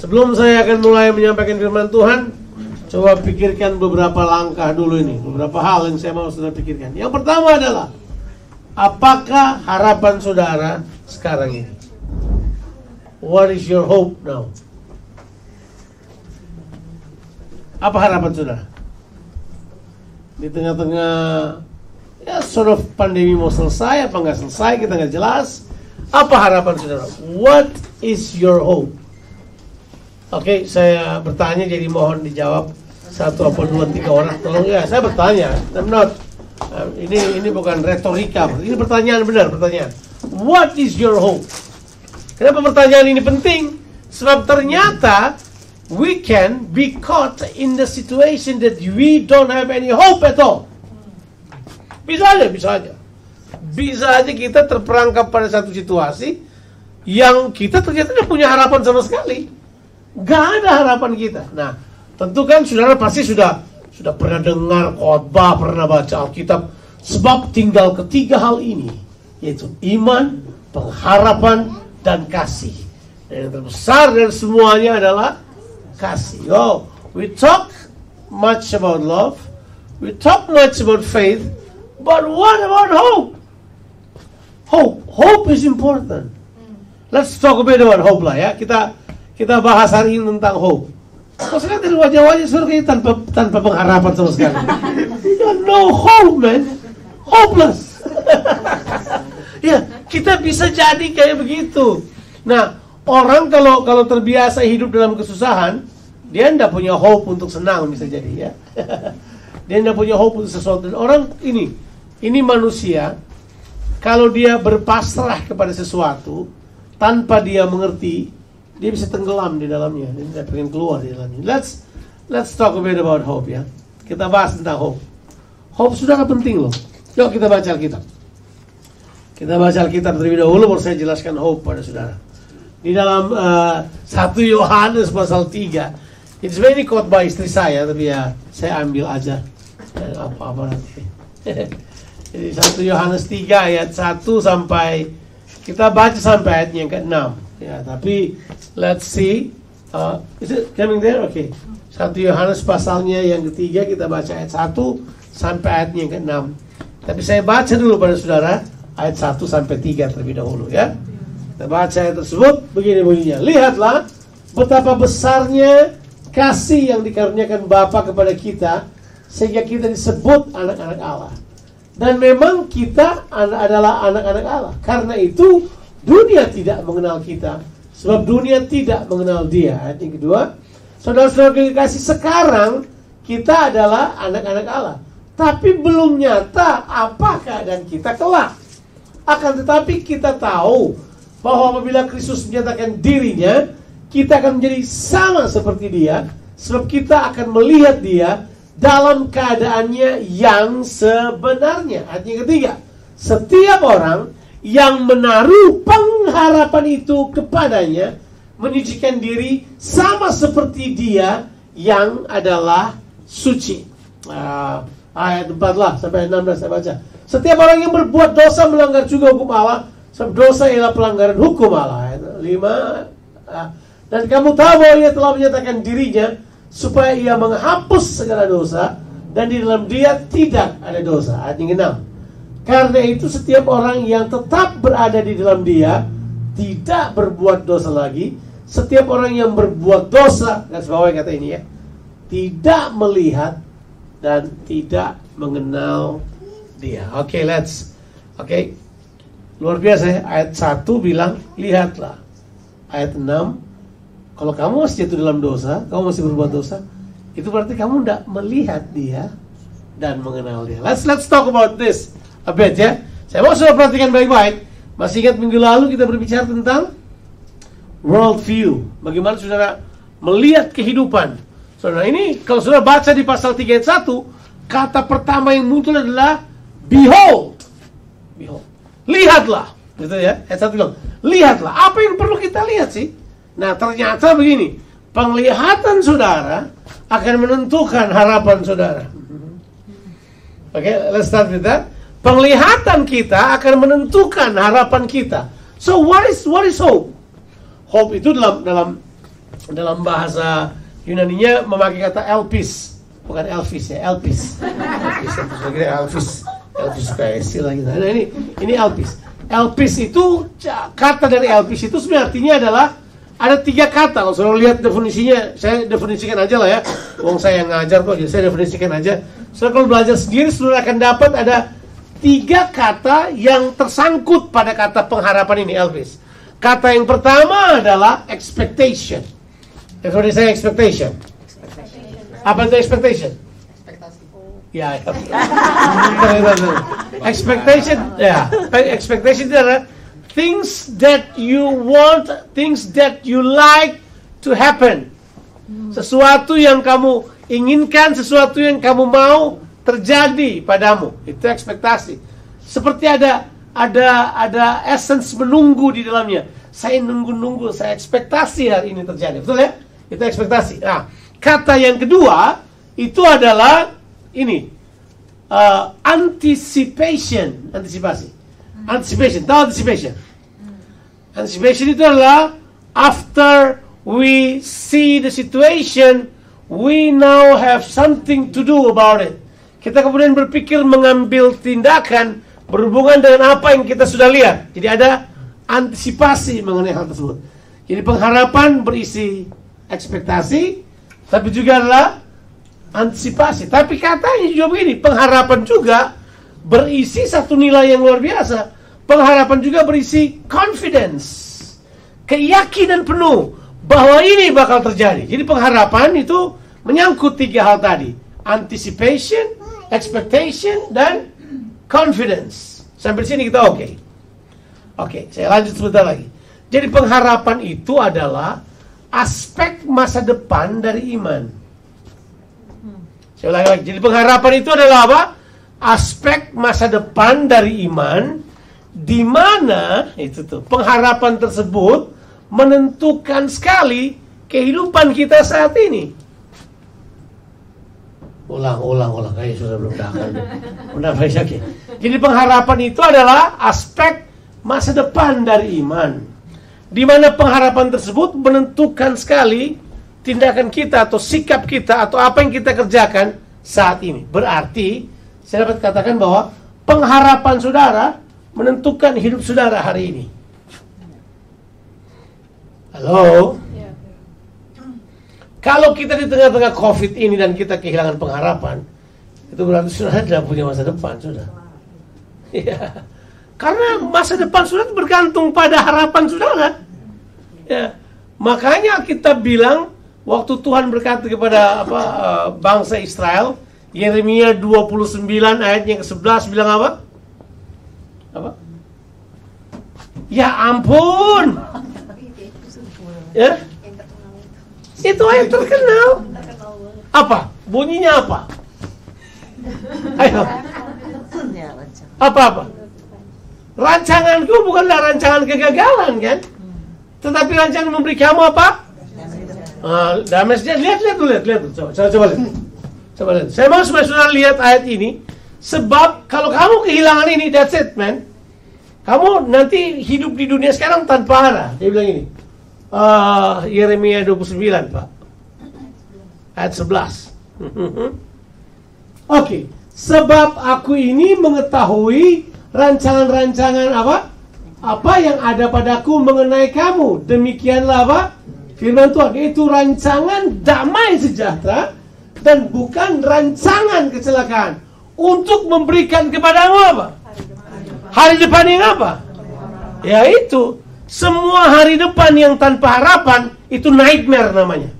Sebelum saya akan mulai menyampaikan firman Tuhan, coba pikirkan beberapa langkah dulu ini, beberapa hal yang saya mau saudara pikirkan. Yang pertama adalah, apakah harapan saudara sekarang ini? What is your hope now? Apa harapan saudara? Di tengah-tengah sort of pandemi mau selesai, apa nggak selesai, kita nggak jelas. Apa harapan saudara? What is your hope? Oke, saya bertanya, jadi mohon dijawab 1 apa 2 3 orang. Tolong ya, saya bertanya. I'm not. Ini bukan retorika. Ini pertanyaan benar, pertanyaan. What is your hope? Kenapa pertanyaan ini penting? Sebab ternyata we can be caught in the situation that we don't have any hope at all. Bisa aja. Bisa aja kita terperangkap pada satu situasi yang kita ternyata tidak punya harapan sama sekali. Gak ada harapan kita. Nah, tentu kan saudara pasti sudah pernah dengar khotbah, pernah baca Alkitab. Sebab tinggal ketiga hal ini, yaitu iman, pengharapan, dan kasih. Dan yang terbesar dari semuanya adalah kasih. Oh, we talk much about love, we talk much about faith, but what about hope? Hope is important. Let's talk a bit about hope lah ya. Kita bahas hari ini tentang hope. Kok saya dari wajah-wajah sebenarnya tanpa pengharapan sama sekali. No hope, man. Hopeless. Ya, kita bisa jadi kayak begitu. Nah, orang kalau terbiasa hidup dalam kesusahan, dia tidak punya hope untuk senang, bisa jadi ya. Dia tidak punya hope untuk sesuatu. Dan orang ini manusia, kalau dia berpasrah kepada sesuatu tanpa dia mengerti, dia bisa tenggelam di dalamnya. Dia tidak pengen keluar di dalamnya. Let's talk a bit about hope ya. Kita bahas tentang hope. Hope sudah penting loh. Yuk kita baca Alkitab. Kita baca Alkitab terlebih dahulu, baru saya jelaskan hope pada saudara. Di dalam 1 Yohanes pasal 3. Ini sebenarnya khotbah istri saya, tapi ya saya ambil aja. Apa-apa nanti. Jadi 1 Yohanes 3 ayat 1 sampai, kita baca sampai ayat yang ke-6. Ya, tapi let's see. Is it coming there? Okay. 1 Yohanes pasalnya yang ketiga, kita baca ayat 1 sampai ayat yang ke-6. Tapi saya baca dulu pada saudara ayat 1 sampai 3 terlebih dahulu ya. Kita baca ayat tersebut, begini bunyinya. Lihatlah betapa besarnya kasih yang dikaruniakan Bapa kepada kita, sehingga kita disebut anak-anak Allah. Dan memang kita adalah anak-anak Allah. Karena itu dunia tidak mengenal kita, sebab dunia tidak mengenal Dia. Ayat yang kedua, saudara-saudara kekasih, sekarang kita adalah anak-anak Allah, tapi belum nyata apa keadaan kita kelak. Akan tetapi kita tahu bahwa apabila Kristus menyatakan dirinya, kita akan menjadi sama seperti Dia, sebab kita akan melihat Dia dalam keadaannya yang sebenarnya. Ayat yang ketiga, setiap orang yang menaruh pengharapan itu kepadanya menunjukkan diri sama seperti Dia yang adalah suci. Ayat 14 sampai 16 saya baca. Setiap orang yang berbuat dosa melanggar juga hukum Allah, sebab dosa ialah pelanggaran hukum Allah. Ayat 5. Dan kamu tahu bahwa Ia telah menyatakan dirinya supaya Ia menghapus segala dosa, dan di dalam Dia tidak ada dosa. Ayat yang 6. Karena itu setiap orang yang tetap berada di dalam Dia tidak berbuat dosa lagi. Setiap orang yang berbuat dosa, garis bawah kata ini ya, tidak melihat dan tidak mengenal Dia. Oke, luar biasa ya. Ayat 1 bilang, lihatlah. Ayat 6, kalau kamu masih jatuh dalam dosa, kamu masih berbuat dosa, itu berarti kamu tidak melihat Dia dan mengenal Dia. Let's talk about this a bit ya. Saya mau saudara perhatikan baik-baik. Masih ingat minggu lalu kita berbicara tentang world view. Bagaimana saudara melihat kehidupan. Saudara, ini kalau saudara baca di pasal 3 ayat 1, kata pertama yang muncul adalah behold. Behold. Lihatlah. Gitu ya. Ayat 1 bilang, lihatlah. Apa yang perlu kita lihat sih? Nah, ternyata begini. Penglihatan saudara akan menentukan harapan saudara. Oke, let's start with that. Penglihatan kita akan menentukan harapan kita. So what is hope? Hope itu dalam dalam bahasa Yunaninya memakai kata Elpis, bukan Elvis ya, Elpis. Elvis kayak istilah gitu. Nah ini Elpis. Elpis itu, kata dari Elpis itu sebenarnya artinya adalah ada 3 kata. Kalau saudara lihat definisinya, saya definisikan aja lah ya. Wong saya yang ngajar kok, jadi saya definisikan aja. Saudara kalau belajar sendiri, saudara akan dapat ada 3 kata yang tersangkut pada kata pengharapan ini, Elpis. Kata yang pertama adalah expectation. Definisi saya expectation. Apa itu expectation? Ya, expectation, ya, expectation itu adalah things that you want, things that you like to happen. Sesuatu yang kamu inginkan, sesuatu yang kamu mau terjadi padamu. Itu ekspektasi. Seperti ada essence menunggu di dalamnya. Saya nunggu, saya ekspektasi hari ini terjadi. Betul ya? Itu ekspektasi. Nah, kata yang kedua itu adalah ini, anticipation. Anticipation, tahu anticipation? Anticipation itu adalah after we see the situation, we now have something to do about it. Kita kemudian berpikir mengambil tindakan berhubungan dengan apa yang kita sudah lihat. Jadi ada antisipasi mengenai hal tersebut. Jadi pengharapan berisi ekspektasi, tapi juga adalah antisipasi. Tapi katanya juga begini, pengharapan juga berisi satu nilai yang luar biasa. Pengharapan juga berisi confidence, keyakinan penuh bahwa ini bakal terjadi. Jadi pengharapan itu menyangkut 3 hal tadi: anticipation, expectation, dan confidence. Sampai sini kita oke. Oke, saya lanjut sebentar lagi. Jadi pengharapan itu adalah aspek masa depan dari iman. Saya ulangi lagi. Jadi pengharapan itu adalah apa? Aspek masa depan dari iman, di mana itu tuh pengharapan tersebut menentukan sekali kehidupan kita saat ini. Ulang. Kayak sudah belum dapat. Oke. Jadi pengharapan itu adalah aspek masa depan dari iman, di mana pengharapan tersebut menentukan sekali tindakan kita atau sikap kita atau apa yang kita kerjakan saat ini. Berarti saya dapat katakan bahwa pengharapan saudara menentukan hidup saudara hari ini. Halo? Kalau kita di tengah-tengah COVID ini dan kita kehilangan pengharapan, itu berarti saudara tidak punya masa depan, sudah. Ya. Karena masa depan saudara bergantung pada harapan saudara. Ya. Makanya kita bilang, waktu Tuhan berkata kepada bangsa Israel, Yeremia 29 ayat yang ke-11 bilang apa? Ya ampun. Ya? Itu ayat terkenal. Apa? Bunyinya apa? Ayo. Apa? Rancanganku bukanlah rancangan kegagalan, kan? Tetapi rancangan memberi kamu apa? Damai sejahtera. Lihat. Coba lihat. Saya mau supaya saudara lihat ayat ini. Sebab kalau kamu kehilangan ini, that's it, man. Kamu nanti hidup di dunia sekarang tanpa arah. Dia bilang ini. Yeremia 29, Pak. Ayat 11. Oke. Sebab aku ini mengetahui rancangan-rancangan apa yang ada padaku mengenai kamu. Demikianlah apa? Firman Tuhan, yaitu rancangan damai sejahtera dan bukan rancangan kecelakaan, untuk memberikan kepadamu apa? Hari depan yang apa? Yaitu semua hari depan yang tanpa harapan itu nightmare namanya.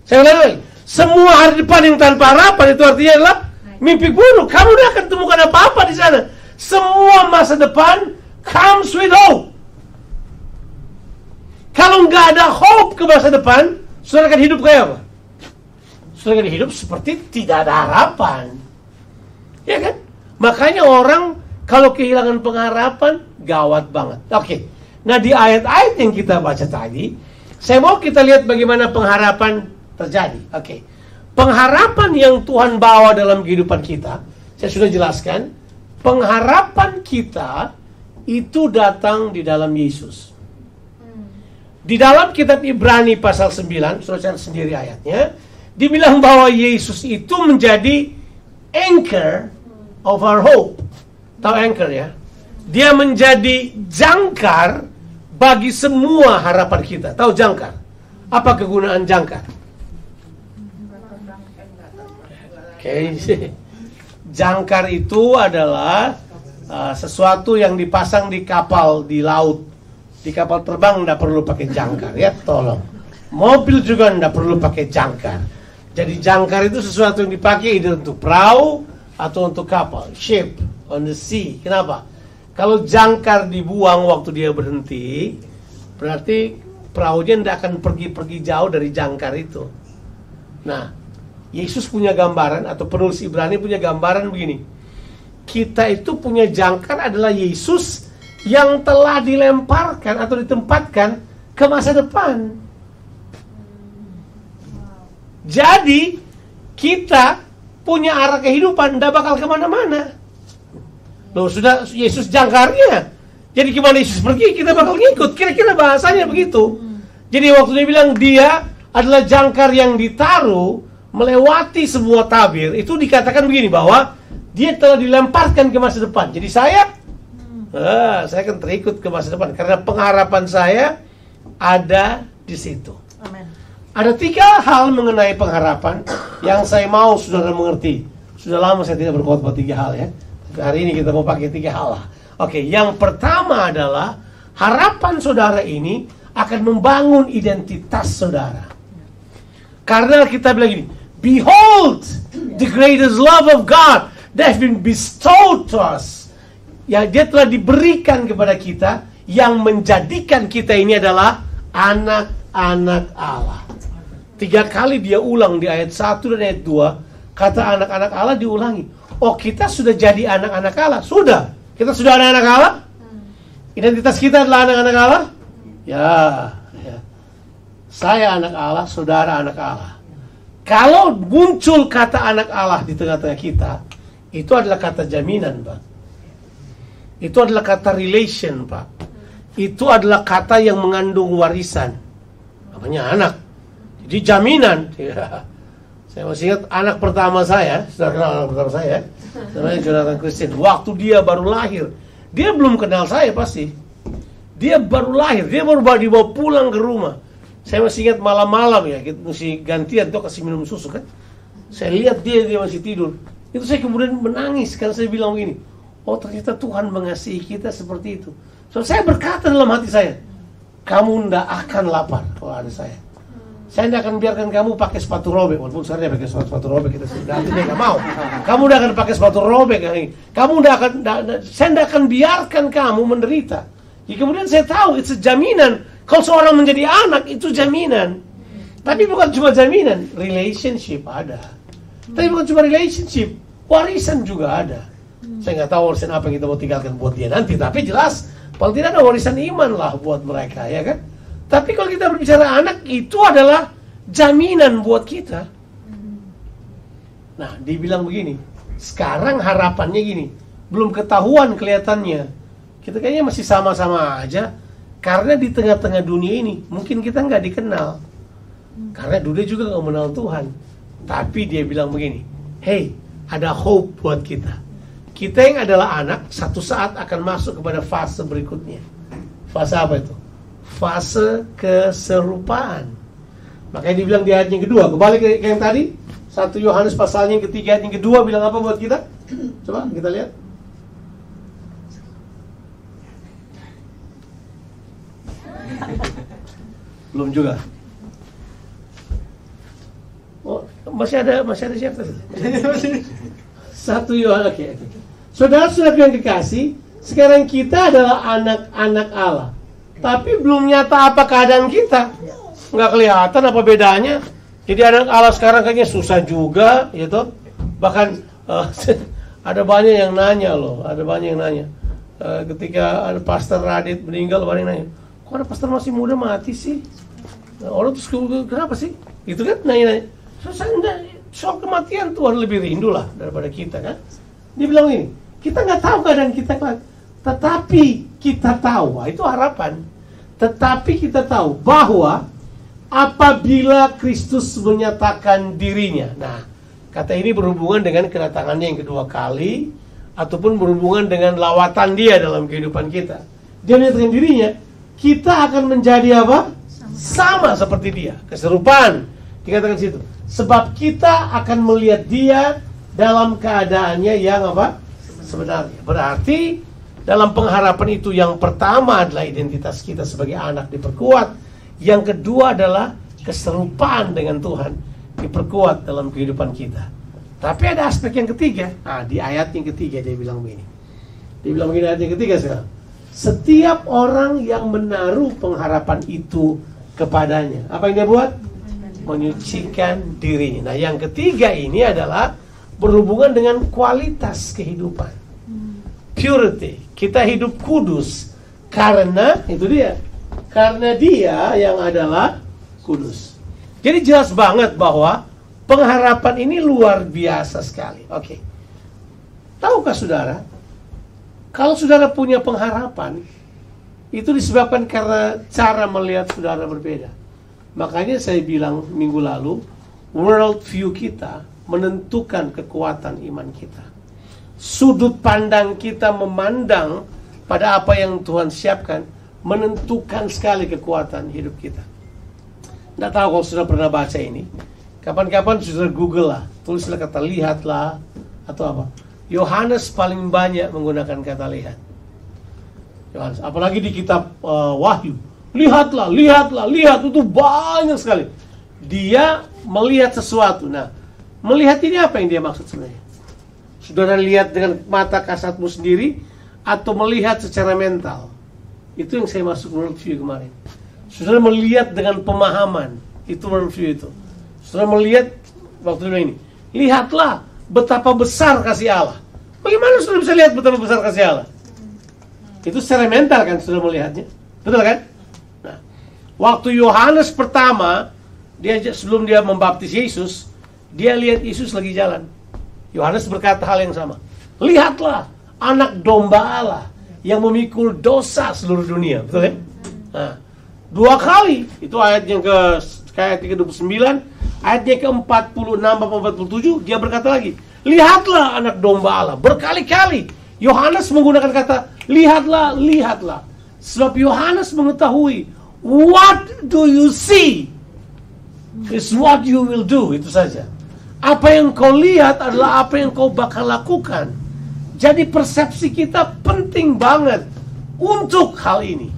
Saya ulangi lagi. Semua hari depan yang tanpa harapan itu artinya adalah mimpi buruk. Kamu tidak akan temukan apa-apa di sana. Semua masa depan comes with hope. Kalau nggak ada hope ke masa depan, saudara akan hidup kayak apa? Saudara akan hidup seperti tidak ada harapan. Ya kan? Makanya orang kalau kehilangan pengharapan, gawat banget. Oke. Nah, di ayat-ayat yang kita baca tadi, saya mau kita lihat bagaimana pengharapan terjadi. Oke. Pengharapan yang Tuhan bawa dalam kehidupan kita, saya sudah jelaskan. Pengharapan kita itu datang di dalam Yesus. Di dalam kitab Ibrani pasal 9, saudara sendiri ayatnya, dibilang bahwa Yesus itu menjadi anchor of our hope. Tahu anchor ya? Dia menjadi jangkar bagi semua harapan kita. Tahu jangkar? Apa kegunaan jangkar? Oke. Jangkar itu adalah sesuatu yang dipasang di kapal di laut. Di kapal terbang tidak perlu pakai jangkar, ya tolong. Mobil juga tidak perlu pakai jangkar. Jadi jangkar itu sesuatu yang dipakai either untuk perahu atau untuk kapal, ship on the sea. Kenapa? Kalau jangkar dibuang waktu dia berhenti, berarti perahunya tidak akan pergi jauh dari jangkar itu. Nah, Yesus punya gambaran, atau penulis Ibrani punya gambaran begini. Kita itu punya jangkar adalah Yesus yang telah dilemparkan atau ditempatkan ke masa depan. Jadi kita punya arah kehidupan, tidak bakal kemana-mana. Loh, sudah Yesus jangkarnya. Jadi gimana Yesus pergi, kita bakal ngikut. Kira-kira bahasanya begitu. Jadi waktu dia bilang dia adalah jangkar yang ditaruh melewati semua tabir, itu dikatakan begini, bahwa dia telah dilemparkan ke masa depan. Jadi saya akan terikut ke masa depan karena pengharapan saya ada di situ. Amen. Ada 3 hal mengenai pengharapan yang saya mau saudara mengerti. Sudah lama saya tidak berkhotbah 3 hal ya. Hari ini kita mau pakai 3 hal lah. Oke, yang pertama adalah harapan saudara ini akan membangun identitas saudara. Karena kita bilang gini, behold the greatest love of God that has been bestowed to us. Ya, dia telah diberikan kepada kita yang menjadikan kita ini adalah anak-anak Allah. 3 kali dia ulang di ayat 1 dan ayat 2, kata anak-anak Allah diulangi. Oh, kita sudah jadi anak-anak Allah? Sudah. Kita sudah anak-anak Allah? Identitas kita adalah anak-anak Allah? Ya. Saya anak Allah, saudara anak Allah. Kalau muncul kata anak Allah di tengah-tengah kita, itu adalah kata jaminan, Pak. Itu adalah kata relation, Pak. Itu adalah kata yang mengandung warisan. Namanya anak. Jadi jaminan. Ya. Saya masih ingat anak pertama saya. Sudah kenal anak pertama saya? Namanya Jonathan Christian. Waktu dia baru lahir, dia belum kenal saya pasti. Dia baru lahir, dia baru dibawa pulang ke rumah. Saya masih ingat malam-malam ya, kita mesti gantian tuh kasih minum susu kan. Saya lihat dia masih tidur. Itu saya kemudian menangis karena saya bilang begini, oh ternyata Tuhan mengasihi kita seperti itu. So saya berkata dalam hati saya, kamu ndak akan lapar kalau ada saya. Saya tidak akan biarkan kamu pakai sepatu robek. Walaupun sekarang dia pakai sepatu robek, kita sudah tidak mau. Kamu tidak akan pakai sepatu robek. Kamu tidak akan, saya tidak akan biarkan kamu menderita. Jadi kemudian saya tahu itu jaminan. Kalau seorang menjadi anak itu jaminan. Tapi bukan cuma jaminan, relationship ada. Tapi bukan cuma relationship, warisan juga ada. Saya nggak tahu warisan apa yang kita mau tinggalkan buat dia nanti. Tapi jelas, paling tidak ada warisan iman lah buat mereka, ya kan? Tapi kalau kita berbicara anak, itu adalah jaminan buat kita. Nah, dibilang begini, sekarang harapannya gini, belum ketahuan kelihatannya. Kita kayaknya masih sama-sama aja. Karena di tengah-tengah dunia ini, mungkin kita nggak dikenal. Karena dunia juga nggak mengenal Tuhan. Tapi dia bilang begini, hey, ada hope buat kita. Kita yang adalah anak, satu saat akan masuk kepada fase berikutnya. Fase apa itu? Fase keserupaan. Makanya dibilang di ayat yang kedua. Kembali ke yang tadi, 1 Yohanes pasalnya yang ketiga, ayat yang kedua bilang apa buat kita? Coba kita lihat. Belum juga. Oh, masih ada siapa? 1 Yohanes. Oke. Saudara-saudara yang dikasih, sekarang kita adalah anak-anak Allah. Tapi belum nyata apa keadaan kita. Nggak kelihatan apa bedanya. Jadi anak Allah sekarang kayaknya susah juga, gitu. Bahkan ada banyak yang nanya loh. Ada banyak yang nanya. Ketika ada Pastor Radit meninggal, banyak yang nanya, kok ada pastor masih muda mati sih? Nah, orang terus kenapa sih? Gitu kan nanya-nanya. Soal kematian Tuhan lebih rindu lah daripada kita kan. Dia bilang ini, kita nggak tahu keadaan kita kan, tetapi kita tahu, itu harapan. Tetapi kita tahu bahwa apabila Kristus menyatakan dirinya. Nah, kata ini berhubungan dengan kedatangannya yang kedua kali, ataupun berhubungan dengan lawatan dia dalam kehidupan kita. Dia menyatakan dirinya, kita akan menjadi apa? Sama seperti dia. Keserupaan, dikatakan situ. Sebab kita akan melihat dia dalam keadaannya yang apa? Sebenarnya. Berarti dalam pengharapan itu yang pertama adalah identitas kita sebagai anak diperkuat. Yang kedua adalah keserupaan dengan Tuhan diperkuat dalam kehidupan kita. Tapi ada aspek yang ketiga. Nah, di ayat yang ketiga dia bilang begini. Dia bilang begini ayat yang ketiga sekarang. Setiap orang yang menaruh pengharapan itu kepadanya, apa yang dia buat? Menyucikan dirinya. Nah, yang ketiga ini adalah berhubungan dengan kualitas kehidupan. Purity. Kita hidup kudus karena itu dia. Karena dia yang adalah kudus. Jadi jelas banget bahwa pengharapan ini luar biasa sekali. Oke. Tahukah saudara, kalau saudara punya pengharapan, itu disebabkan karena cara melihat saudara berbeda. Makanya saya bilang minggu lalu, world view kita menentukan kekuatan iman kita. Sudut pandang kita memandang pada apa yang Tuhan siapkan menentukan sekali kekuatan hidup kita. Tidak tahu kalau sudah pernah baca ini. Kapan-kapan sudah Google lah, tulislah kata lihatlah atau apa. Yohanes paling banyak menggunakan kata lihat. Yohanes, apalagi di kitab Wahyu. Lihatlah, lihatlah, lihat, itu banyak sekali. Dia melihat sesuatu. Nah, melihat ini apa yang dia maksud sebenarnya? Saudara lihat dengan mata kasatmu sendiri atau melihat secara mental? Itu yang saya masuk worldview kemarin. Saudara melihat dengan pemahaman, itu worldview itu. Saudara melihat waktu ini, lihatlah betapa besar kasih Allah. Bagaimana saudara bisa lihat betapa besar kasih Allah? Itu secara mental kan saudara melihatnya, betul kan? Nah, waktu Yohanes pertama, dia sebelum dia membaptis Yesus, dia lihat Yesus lagi jalan. Yohanes berkata hal yang sama. Lihatlah anak domba Allah yang memikul dosa seluruh dunia, betul kan? Nah, dua kali, itu ayat yang ayat 39, ayat yang ke-46 sampai 47, dia berkata lagi, lihatlah anak domba Allah. Berkali-kali Yohanes menggunakan kata lihatlah, lihatlah. Sebab Yohanes mengetahui, what do you see is what you will do, itu saja. Apa yang kau lihat adalah apa yang kau bakal lakukan. Jadi persepsi kita penting banget untuk hal ini.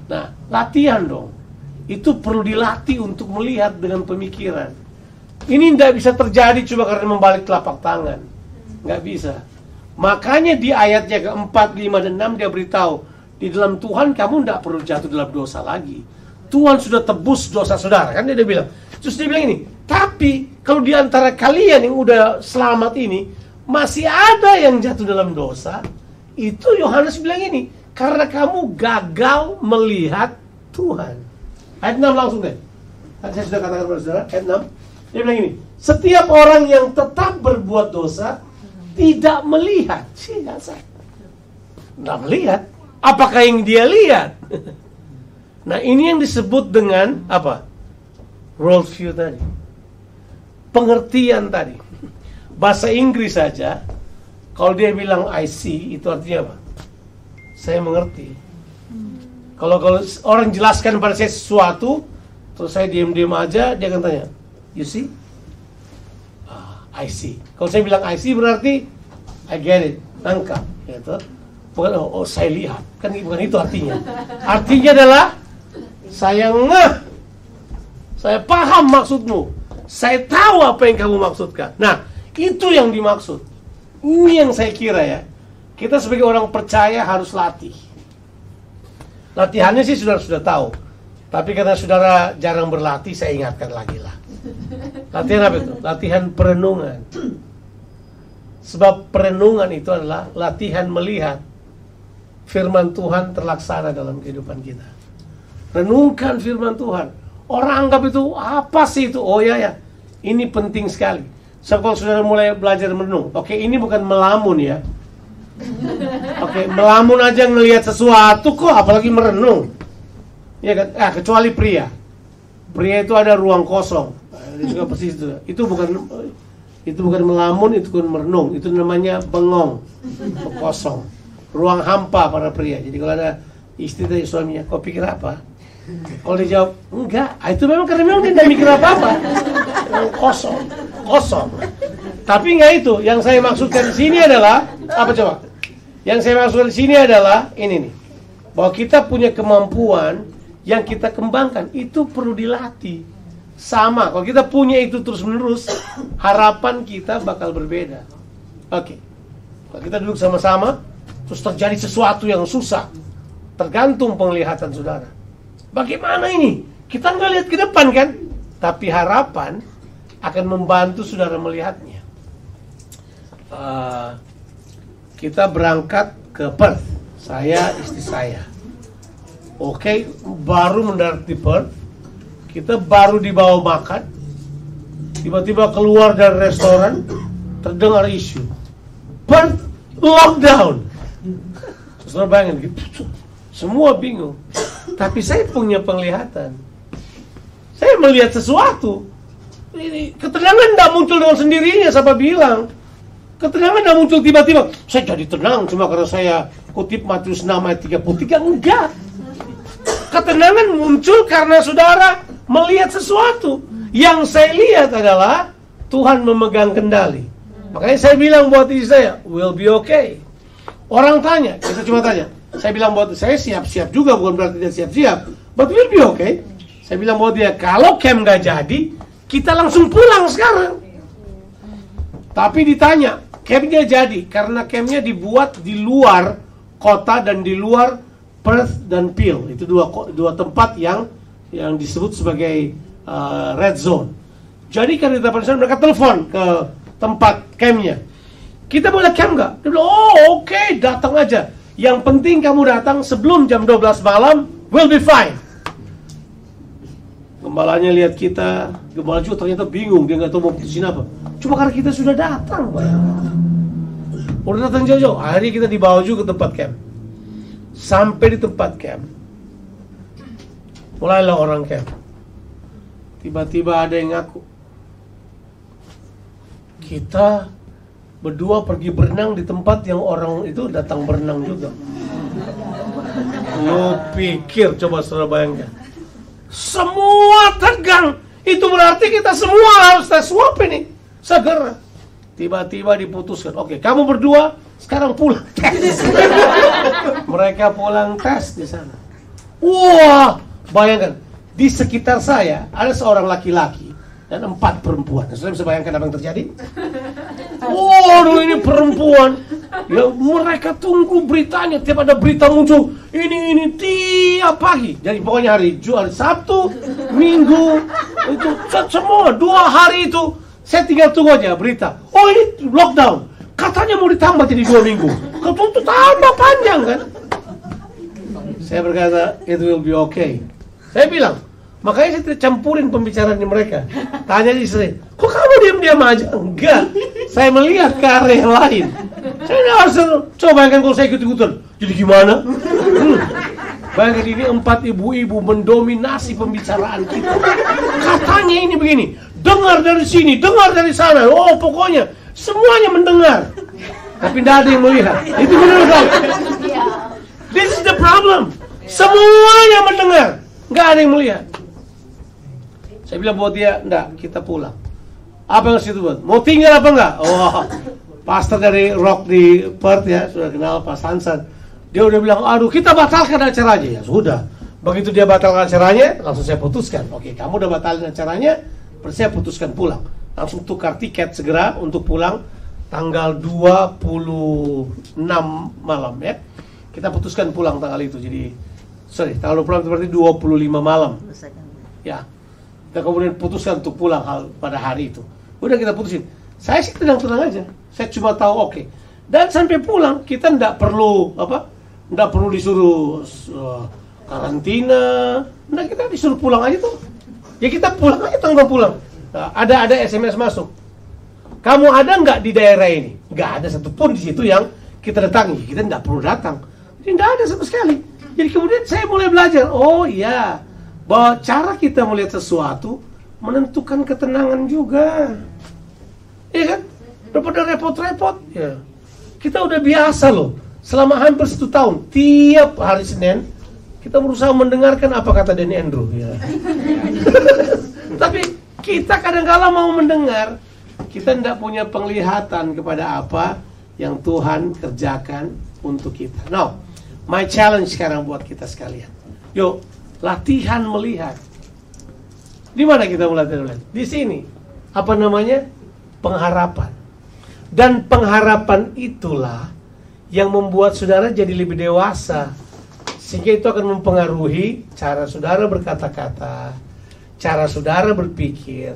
Nah, latihan dong. Itu perlu dilatih untuk melihat dengan pemikiran. Ini tidak bisa terjadi cuma karena membalik telapak tangan. Nggak bisa. Makanya di ayatnya ke-4, 5, dan 6 dia beritahu, di dalam Tuhan kamu tidak perlu jatuh dalam dosa lagi. Tuhan sudah tebus dosa saudara. Kan dia bilang. Terus dia bilang ini, tapi kalau di antara kalian yang udah selamat ini, masih ada yang jatuh dalam dosa, itu Yohanes bilang ini, karena kamu gagal melihat Tuhan. Ayat 6 langsung deh. Saya sudah katakan kepada saudara, ayat 6. Dia bilang ini, setiap orang yang tetap berbuat dosa, tidak melihat. Tidak melihat. Apakah yang dia lihat? Nah, ini yang disebut dengan apa? Worldview tadi. Pengertian tadi. Bahasa Inggris saja, kalau dia bilang I see, itu artinya apa? Saya mengerti. Kalau orang jelaskan pada saya sesuatu, terus saya diam-diam aja, dia akan tanya, you see? I see. Kalau saya bilang I see berarti I get it, nangkap, gitu. Bukan oh saya lihat, kan bukan itu artinya. Artinya adalah saya ngeh, saya paham maksudmu, saya tahu apa yang kamu maksudkan. Nah, itu yang dimaksud. Ini yang saya kira ya, kita sebagai orang percaya harus latih. Latihannya sih sudah tahu, tapi karena saudara jarang berlatih, saya ingatkan lagi lah. Latihan apa itu? Latihan perenungan. Sebab perenungan itu adalah latihan melihat firman Tuhan terlaksana dalam kehidupan kita. Renungkan firman Tuhan. Orang anggap itu apa sih itu? Oh ya, ini penting sekali. So, kalau saudara mulai belajar merenung, oke, ini bukan melamun ya. Oke, melamun aja ngelihat sesuatu kok, apalagi merenung. Ya kan? Kecuali pria. Pria itu ada ruang kosong. Dia juga persis itu. Itu bukan melamun, itu bukan merenung. Itu namanya bengong, kosong. Ruang hampa para pria. Jadi kalau ada istri dari suaminya, kau pikir apa? Kalau dia jawab, enggak. Itu memang karena memang dia tidak mikir apa-apa. Kosong. Tapi enggak itu. Yang saya maksudkan di sini adalah apa coba? Yang saya maksudkan di sini adalah ini nih. Bahwa kita punya kemampuan yang kita kembangkan, itu perlu dilatih. Sama, kalau kita punya itu terus-menerus, harapan kita bakal berbeda. Oke. Kalau kita duduk sama-sama, terus terjadi sesuatu yang susah, tergantung penglihatan saudara. Bagaimana ini? Kita nggak lihat ke depan kan? Tapi harapan akan membantu saudara melihatnya. Kita berangkat ke Perth, saya, istri saya. Oke, baru mendarat di Perth, kita baru dibawa makan, tiba-tiba keluar dari restoran, terdengar isu Perth lockdown. Saudara bayangin gitu, semua bingung. Tapi saya punya penglihatan, saya melihat sesuatu. Ini ketenangan tidak muncul dengan sendirinya. Siapa bilang ketenangan tidak muncul tiba-tiba? Saya jadi tenang cuma karena saya kutip Matius 6 ayat 33. Enggak. Ketenangan muncul karena saudara melihat sesuatu. Yang saya lihat adalah Tuhan memegang kendali. Makanya saya bilang buat istri saya, will be okay. Orang tanya, kita cuma tanya. Saya bilang buat saya siap-siap juga, bukan berarti dia siap-siap, but will be okay. Saya bilang buat dia, kalau camp gak jadi, kita langsung pulang sekarang. Tapi ditanya, campnya jadi, karena campnya dibuat di luar kota dan di luar Perth dan Peel. Itu dua tempat yang disebut sebagai red zone. Jadi kan di depan sana mereka telepon ke tempat campnya. Kita boleh camp nggak? Dia bilang, oh oke, datang aja. Yang penting kamu datang sebelum jam 12 malam, we'll be fine. Gembalanya lihat kita, gembala juga ternyata bingung, dia nggak tahu mau putusin apa. Cuma karena kita sudah datang, udah datang jauh-jauh. Akhirnya kita dibawa juga ke tempat camp. Sampai di tempat camp, mulailah orang camp. Tiba-tiba ada yang ngaku, kita berdua pergi berenang di tempat yang orang itu datang berenang juga. Lo pikir, coba saudara bayangkan, semua tegang. Itu berarti kita semua harus tes swab ini segera. Tiba-tiba diputuskan, oke, kamu berdua sekarang pulang tes. Mereka pulang tes di sana. Wah, bayangkan, di sekitar saya ada seorang laki-laki dan 4 perempuan. Saudara bisa bayangkan apa yang terjadi? Waduh, ini perempuan. Ya, mereka tunggu beritanya. Tiap ada berita muncul, ini tiap pagi. Jadi pokoknya hari Sabtu, Minggu, itu semua 2 hari itu. Saya tinggal tunggu aja berita. Oh, ini lockdown. Katanya mau ditambah jadi 2 minggu. Itu tambah panjang kan? Saya berkata, it will be okay. Saya bilang, makanya saya tidak campurin pembicaraan mereka. Tanya istri, kok kamu diam-diam aja? Enggak, saya melihat ke area yang lain. Saya tidak harus, coba bayangkan kalau saya ikut-ikutan. Jadi gimana? Bayangkan ini 4 ibu-ibu mendominasi pembicaraan kita. Katanya ini begini, dengar dari sini, dengar dari sana. Oh, pokoknya semuanya mendengar. Tapi tidak ada yang melihat. Itu benar kan? This is the problem. Semuanya mendengar, nggak ada yang melihat. Saya bilang buat dia, enggak, kita pulang. Apa yang harus itu buat? Mau tinggal apa enggak? Oh, pastor dari Rock di Perth ya, sudah kenal Pak Hansan. Dia udah bilang, aduh kita batalkan acaranya. Ya sudah, begitu dia batalkan acaranya, langsung saya putuskan. Oke, kamu udah batalkan acaranya, saya putuskan pulang. Langsung tukar tiket segera untuk pulang tanggal 26 malam ya. Kita putuskan pulang tanggal itu. Jadi, tanggal 26 itu berarti 25 malam. Ya, kita kemudian putuskan untuk pulang pada hari itu. Udah kita putusin. Saya sih tenang-tenang aja. Saya cuma tahu oke. Dan sampai pulang kita tidak perlu tidak perlu disuruh karantina. Nah, kita disuruh pulang aja tuh. Ya kita pulang aja, tanggal pulang. Nah, ada SMS masuk. Kamu ada nggak di daerah ini? Nggak ada satupun di situ yang kita datangi. Kita nggak perlu datang. Jadi nggak ada sama sekali. Jadi kemudian saya mulai belajar, oh iya, bahwa cara kita melihat sesuatu menentukan ketenangan juga. Iya kan? Daripada repot-repot, ya. Kita udah biasa loh, selama hampir 1 tahun, tiap hari Senin, kita berusaha mendengarkan apa kata Danny Andrew. Ya. Tapi kita kadang-kala mau mendengar, kita tidak punya penglihatan kepada apa yang Tuhan kerjakan untuk kita. Now, my challenge sekarang buat kita sekalian. Yuk, latihan melihat. Di mana kita melatih? Di sini. Apa namanya? Pengharapan. Dan pengharapan itulah yang membuat saudara jadi lebih dewasa. Sehingga itu akan mempengaruhi cara saudara berkata-kata, cara saudara berpikir,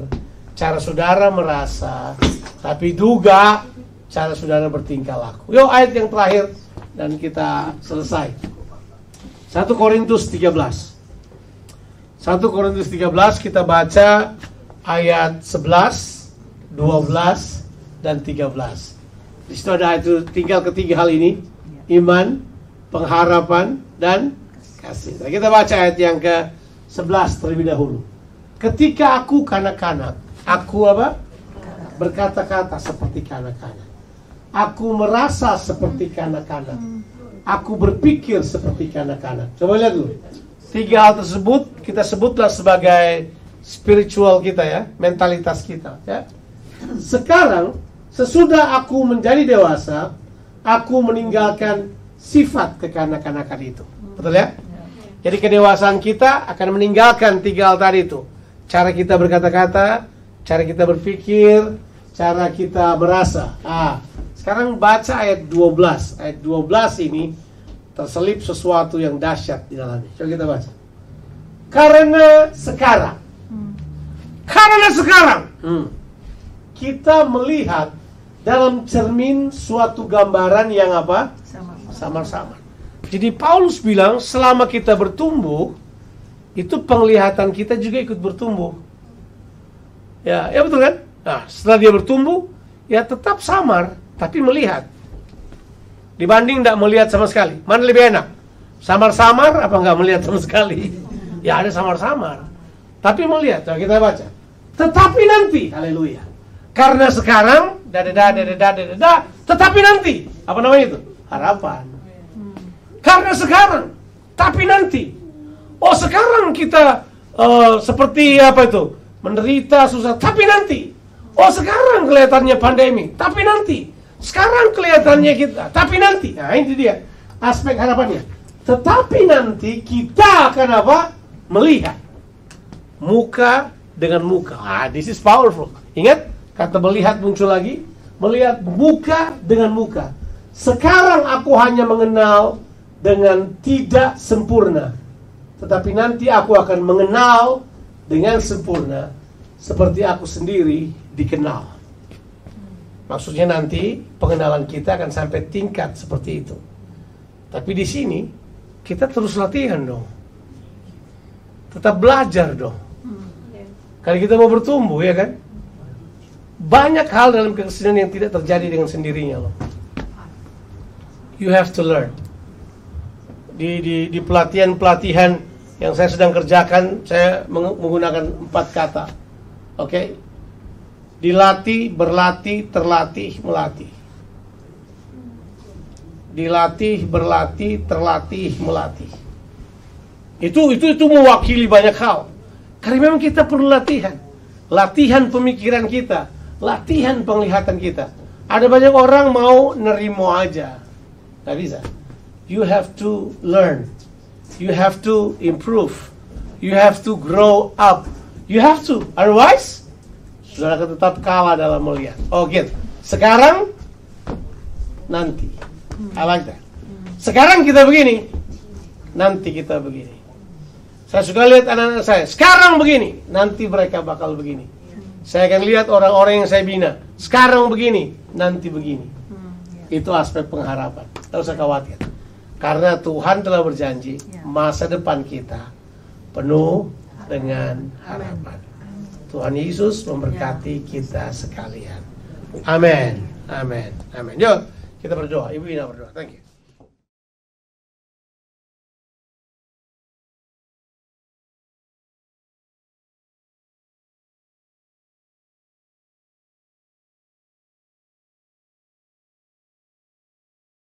cara saudara merasa, tapi juga cara saudara bertingkah laku. Yuk, ayat yang terakhir dan kita selesai. 1 Korintus 13. 1 Korintus 13 kita baca ayat 11, 12 dan 13. Di situ ada itu, tinggal ketiga hal ini, iman, pengharapan dan kasih. Nah, kita baca ayat yang ke-11 terlebih dahulu. Ketika aku kanak-kanak, aku apa? Berkata-kata seperti kanak-kanak. Aku merasa seperti kanak-kanak. Aku berpikir seperti kanak-kanak. Coba lihat dulu. 3 hal tersebut kita sebutlah sebagai spiritual kita ya, mentalitas kita ya. Sekarang sesudah aku menjadi dewasa, aku meninggalkan sifat kekanak-kanakan itu. Betul ya? Jadi kedewasaan kita akan meninggalkan 3 hal tadi itu. Cara kita berkata-kata, cara kita berpikir, cara kita merasa. Sekarang baca ayat 12. Ayat 12 ini terselip sesuatu yang dahsyat di dalamnya. Coba kita baca. Karena sekarang kita melihat dalam cermin suatu gambaran yang apa? Samar-samar. Jadi Paulus bilang selama kita bertumbuh, itu penglihatan kita juga ikut bertumbuh. Ya betul kan? Nah, setelah dia bertumbuh, ya tetap samar, tapi melihat. Dibanding tidak melihat sama sekali. Mana lebih enak? Samar-samar apa nggak melihat sama sekali? Ya ada samar-samar. Tapi melihat. Coba kita baca. Tetapi nanti, haleluya. Karena sekarang, tetapi nanti. Apa namanya itu? Harapan. Karena sekarang, tapi nanti. Oh sekarang kita seperti apa itu? Menderita, susah. Tapi nanti. Oh sekarang kelihatannya pandemi. Tapi nanti. Sekarang kelihatannya kita. Tapi nanti. Nah ini dia aspek harapannya. Tetapi nanti kita akan apa? Melihat. Muka dengan muka. This is powerful. Ingat? Kata melihat muncul lagi. Melihat muka dengan muka. Sekarang aku hanya mengenal dengan tidak sempurna. Tetapi nanti aku akan mengenal dengan sempurna. Seperti aku sendiri dikenal. Maksudnya nanti pengenalan kita akan sampai tingkat seperti itu. Tapi di sini kita terus latihan dong. Tetap belajar dong. Kalau kita mau bertumbuh ya kan. Banyak hal dalam kekristenan yang tidak terjadi dengan sendirinya loh. You have to learn. Di pelatihan-pelatihan yang saya sedang kerjakan, saya menggunakan 4 kata. Oke? Dilatih, berlatih, terlatih, melatih. Dilatih, berlatih, terlatih, melatih. Itu mewakili banyak hal. Karena memang kita perlu latihan. Latihan pemikiran kita, latihan penglihatan kita. Ada banyak orang mau nerimo aja. Gak bisa. You have to learn. You have to improve. You have to grow up. You have to. Otherwise, saudara akan tetap kalah dalam melihat. Oh gitu. Sekarang, nanti. I like that. Sekarang kita begini, nanti kita begini. Saya suka lihat anak-anak saya. Sekarang begini, nanti mereka bakal begini. Saya akan lihat orang-orang yang saya bina. Sekarang begini, nanti begini. Itu aspek pengharapan. Tidak usah khawatir. Karena Tuhan telah berjanji masa depan kita penuh dengan harapan. Tuhan Yesus memberkati kita sekalian. Amin. Amin. Amin. Yuk, kita berdoa. Ibu Ina berdoa. Thank you.